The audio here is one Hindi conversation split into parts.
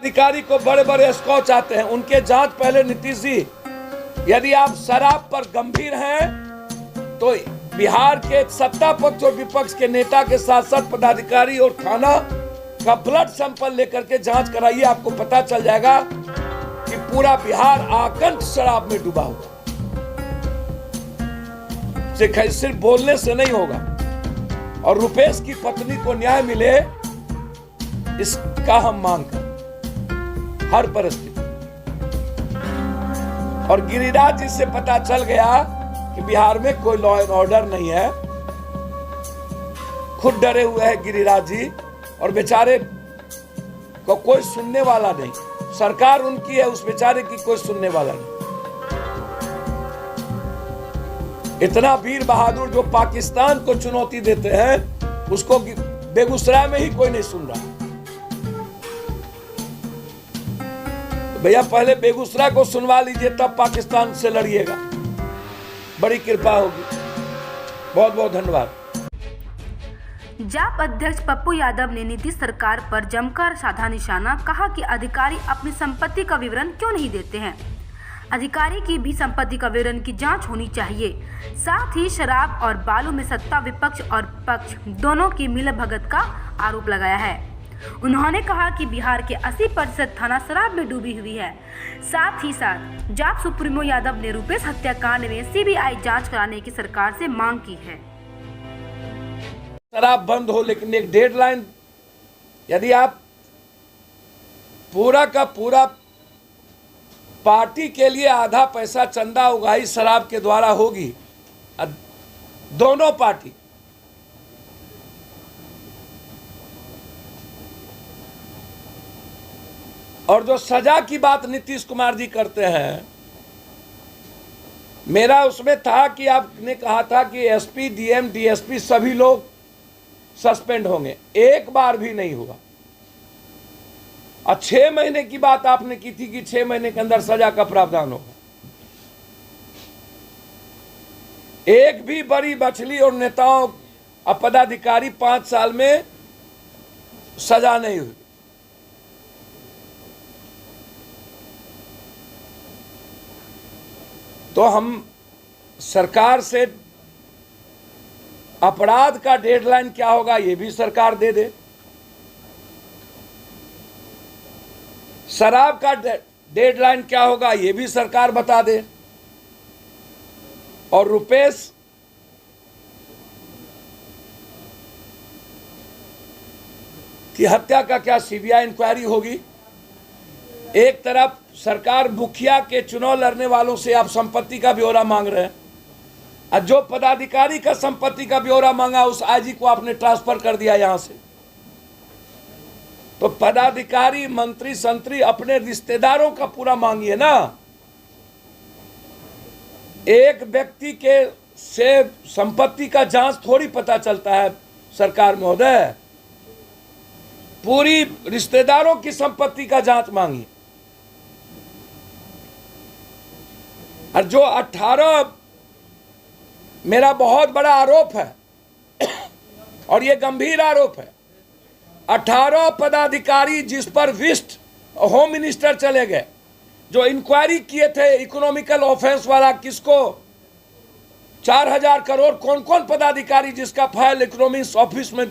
अधिकारी को बड़े बड़े स्कॉच आते हैं, उनके जांच पहले। नीतीश जी, यदि आप शराब पर गंभीर हैं तो बिहार के सत्ता पक्ष और विपक्ष के नेता के साथ साथ पदाधिकारी और थाना का ब्लड सैंपल लेकर के जांच कराइए। आपको पता चल जाएगा कि पूरा बिहार आकंठ शराब में डूबा हुआ। सिर्फ बोलने से नहीं होगा, और रुपेश की पत्नी को न्याय मिले, इसका हम मांग कर हर परिस्थिति। और गिरिराज जी से पता चल गया कि बिहार में कोई लॉ एंड ऑर्डर नहीं है। खुद डरे हुए हैं गिरिराज जी, और बेचारे को कोई सुनने वाला नहीं। सरकार उनकी है, उस बेचारे की कोई सुनने वाला नहीं। इतना वीर बहादुर जो पाकिस्तान को चुनौती देते हैं, उसको बेगूसराय में ही कोई नहीं सुन रहा। भैया पहले बेगूसराय को सुनवा लीजिए, तब पाकिस्तान से लड़िएगा, बड़ी कृपा होगी। बहुत बहुत धन्यवाद। जाप अध्यक्ष पप्पू यादव ने नीतीश सरकार पर जमकर साधा निशाना। कहा कि अधिकारी अपनी संपत्ति का विवरण क्यों नहीं देते हैं। अधिकारी की भी संपत्ति का विवरण की जांच होनी चाहिए। साथ ही शराब और बालू में सत्ता विपक्ष और पक्ष दोनों की मिलीभगत का आरोप लगाया है। उन्होंने कहा कि बिहार के 80% थाना शराब में डूबी हुई है। साथ ही साथ जाप सुप्रीमो यादव ने रुपेश हत्याकांड में सीबीआई जांच कराने की सरकार से मांग की है। शराब बंद हो, लेकिन एक डेडलाइन। यदि आप पूरा का पूरा पार्टी के लिए आधा पैसा चंदा उगाही शराब के द्वारा होगी, दोनों पार्टी, और जो सजा की बात नीतीश कुमार जी करते हैं, मेरा उसमें था कि आपने कहा था कि एसपी, डीएम, डीएसपी सभी लोग सस्पेंड होंगे। एक बार भी नहीं हुआ। और 6 महीने की बात आपने की थी कि 6 महीने के अंदर सजा का प्रावधान होगा। एक भी बड़ी मछली और नेताओं और पदाधिकारी 5 साल में सजा नहीं हुई। तो हम सरकार से अपराध का डेडलाइन क्या होगा ये भी सरकार दे दे। शराब का डेडलाइन क्या होगा ये भी सरकार बता दे। और रुपेश की हत्या का क्या सीबीआई इंक्वायरी होगी। एक तरफ सरकार मुखिया के चुनाव लड़ने वालों से आप संपत्ति का ब्यौरा मांग रहे हैं, और जो पदाधिकारी का संपत्ति का ब्यौरा मांगा उस आईजी को आपने ट्रांसफर कर दिया यहां से। तो पदाधिकारी, मंत्री, संतरी अपने रिश्तेदारों का पूरा मांगिए ना। एक व्यक्ति के से संपत्ति का जांच थोड़ी पता चलता है सरकार महोदय। पूरी रिश्तेदारों की संपत्ति का जांच मांगी। और जो 18, मेरा बहुत बड़ा आरोप है और ये गंभीर आरोप है, 18 पदाधिकारी जिस पर विस्ट होम मिनिस्टर चले गए, जो इंक्वायरी किए थे इकोनॉमिकल ऑफेंस वाला, किसको 4000 करोड़, कौन कौन पदाधिकारी जिसका फाइल इकोनॉमिक्स ऑफिस में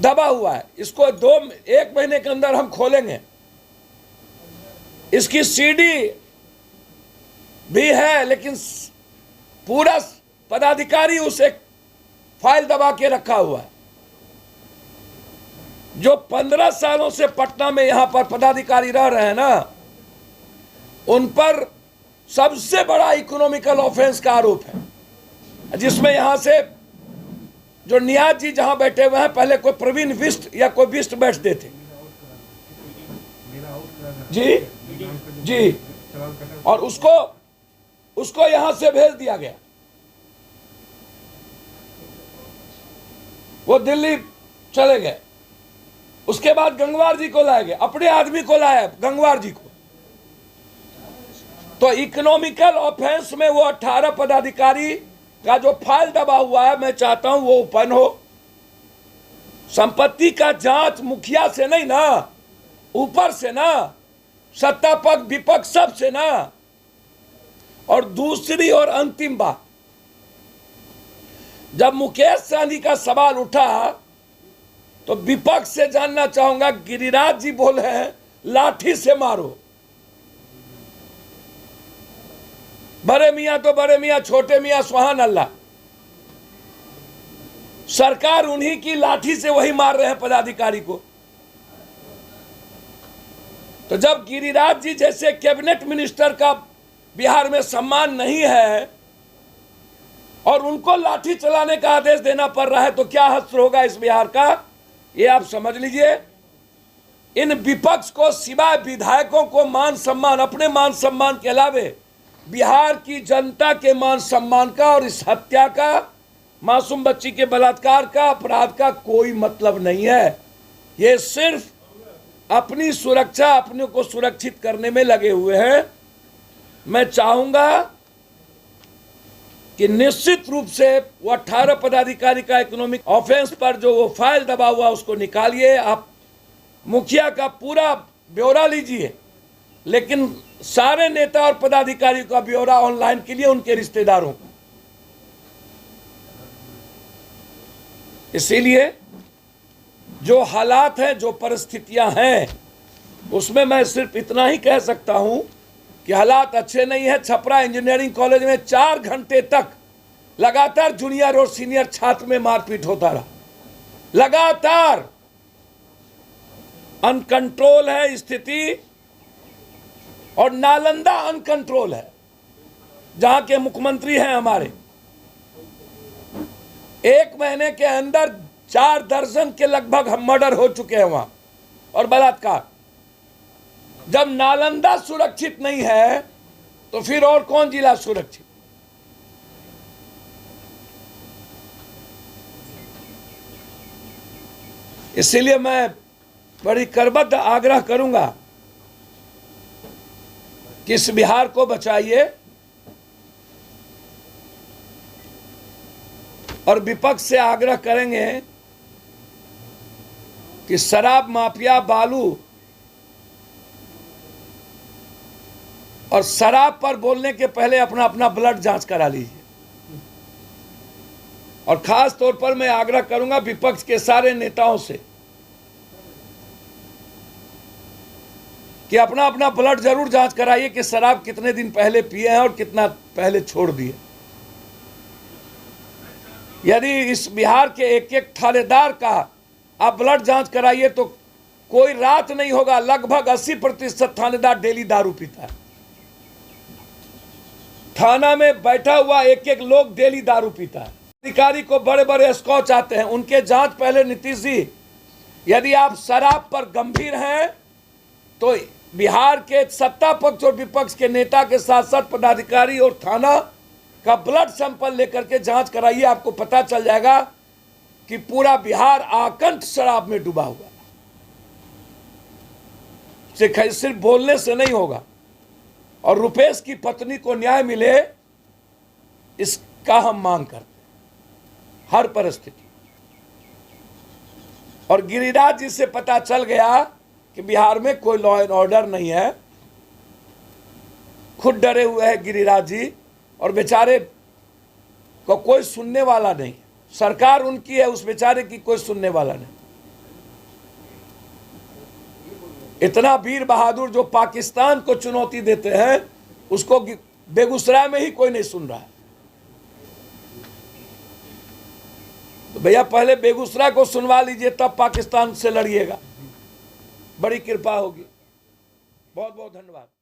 दबा हुआ है, इसको 1 महीने के अंदर हम खोलेंगे। इसकी सीडी भी है, लेकिन पूरा पदाधिकारी उस एक फाइल दबा के रखा हुआ है। जो 15 सालों से पटना में यहां पर पदाधिकारी रह रहे हैं ना, उन पर सबसे बड़ा इकोनॉमिकल ऑफेंस का आरोप है, जिसमें यहां से जो नियाज जी जहां बैठे हुए हैं, पहले कोई प्रवीण बिष्ट या कोई बिष्ट बैठते थे जी जी, और उसको यहां से भेज दिया गया। वो दिल्ली चले गए। उसके बाद गंगवार जी को लाए गए, अपने आदमी को लाया गंगवार जी को। तो इकोनॉमिकल ऑफेंस में वो 18 पदाधिकारी का जो फाइल दबा हुआ है, मैं चाहता हूं वो ओपन हो। संपत्ति का जांच मुखिया से नहीं ना, ऊपर से ना, सत्ता पक्ष विपक्ष सब से ना। और दूसरी और अंतिम बात, जब मुकेश सहनी का सवाल उठा तो विपक्ष से जानना चाहूंगा, गिरिराज जी बोले हैं लाठी से मारो। बड़े मियां तो बड़े मियां, छोटे मियां सुभान अल्लाह। सरकार उन्हीं की लाठी से वही मार रहे हैं पदाधिकारी को। तो जब गिरिराज जी जैसे कैबिनेट मिनिस्टर का बिहार में सम्मान नहीं है और उनको लाठी चलाने का आदेश देना पड़ रहा है, तो क्या हश्र होगा इस बिहार का, ये आप समझ लीजिए। इन विपक्ष को सिवाय विधायकों को मान सम्मान, अपने मान सम्मान के अलावे बिहार की जनता के मान सम्मान का और इस हत्या का, मासूम बच्ची के बलात्कार का, अपराध का कोई मतलब नहीं है। ये सिर्फ अपनी सुरक्षा, अपने को सुरक्षित करने में लगे हुए हैं। मैं चाहूंगा कि निश्चित रूप से वो 18 पदाधिकारी का इकोनॉमिक ऑफेंस पर जो वो फाइल दबा हुआ उसको निकालिए। आप मुखिया का पूरा ब्यौरा लीजिए, लेकिन सारे नेता और पदाधिकारी का ब्यौरा ऑनलाइन के लिए उनके रिश्तेदारों को। इसीलिए जो हालात हैं, जो परिस्थितियां हैं, उसमें मैं सिर्फ इतना ही कह सकता हूं कि हालात अच्छे नहीं है। छपरा इंजीनियरिंग कॉलेज में 4 घंटे तक लगातार जूनियर और सीनियर छात्र में मारपीट होता रहा, लगातार। अनकंट्रोल है स्थिति। और नालंदा अनकंट्रोल है, जहां के मुख्यमंत्री हैं हमारे। 1 महीने के अंदर 4 दर्जन के लगभग मर्डर हो चुके हैं वहां, और बलात्कार। जब नालंदा सुरक्षित नहीं है तो फिर और कौन जिला सुरक्षित? इसीलिए मैं बड़ी करबद्ध आग्रह करूंगा कि इस बिहार को बचाइए। और विपक्ष से आग्रह करेंगे कि शराब माफिया, बालू और शराब पर बोलने के पहले अपना अपना ब्लड जांच करा लीजिए। और खास तौर पर मैं आग्रह करूंगा विपक्ष के सारे नेताओं से कि अपना अपना ब्लड जरूर जांच कराइए कि शराब कितने दिन पहले पिए हैं और कितना पहले छोड़ दिए। यदि इस बिहार के एक एक थानेदार का आप ब्लड जांच कराइए तो कोई रात नहीं होगा, लगभग 80% थानेदार डेली दारू पीता है। थाना में बैठा हुआ एक एक लोग डेली दारू पीता है। अधिकारी को बड़े बड़े स्कॉच आते हैं, उनके जांच पहले। नीतीश जी, यदि आप शराब पर गंभीर हैं तो बिहार के सत्ता पक्ष और विपक्ष के नेता के साथ साथ पदाधिकारी और थाना का ब्लड सैंपल लेकर के जांच कराइए। आपको पता चल जाएगा कि पूरा बिहार आकंठ शराब में डूबा हुआ है। सिर्फ बोलने से नहीं होगा। और रुपेश की पत्नी को न्याय मिले, इसका हम मांग करते हैं हर परिस्थिति। और गिरिराज जी से पता चल गया कि बिहार में कोई लॉ एंड ऑर्डर नहीं है। खुद डरे हुए हैं गिरिराज जी, और बेचारे को कोई सुनने वाला नहीं। सरकार उनकी है, उस बेचारे की कोई सुनने वाला नहीं। इतना वीर बहादुर जो पाकिस्तान को चुनौती देते हैं, उसको बेगूसराय में ही कोई नहीं सुन रहा है। तो भैया पहले बेगूसराय को सुनवा लीजिए, तब पाकिस्तान से लड़िएगा, बड़ी कृपा होगी। बहुत बहुत धन्यवाद।